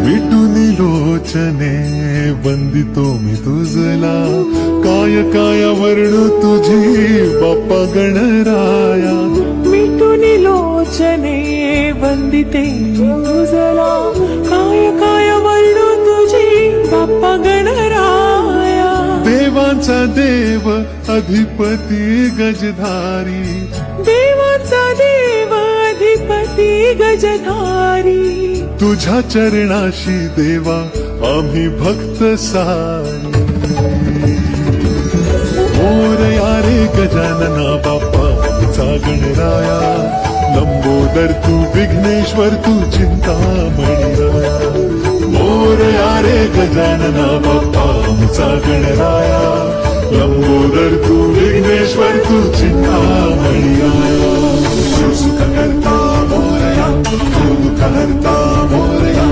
मिटून लोचने वंदितो मी तुझला, काय काय वर्णू तुझी बाप्पा गणराया. मिटून लोचने वंदिते मी तुझला, काय काय वर्णू तुझी बाप्पा गणराया. देवांचा देव अधिपती गजधारी, देवाचा देव अधिपती गजधारी. तुझ्या चरणाशी देवा आम्ही भक्त सारी. मोरया रे गजानना बाप्पा आमचा गणराया, लंबोदर तू विघ्नेश्वर तू चिंतामणी राया. मोरया रे गजानना बाप्पा आमचा गणराया, लंबोदर तू विघ्नेश्वर तू चिंतामणी राया. सुख करता मोरया, दुःख हरता मोरया.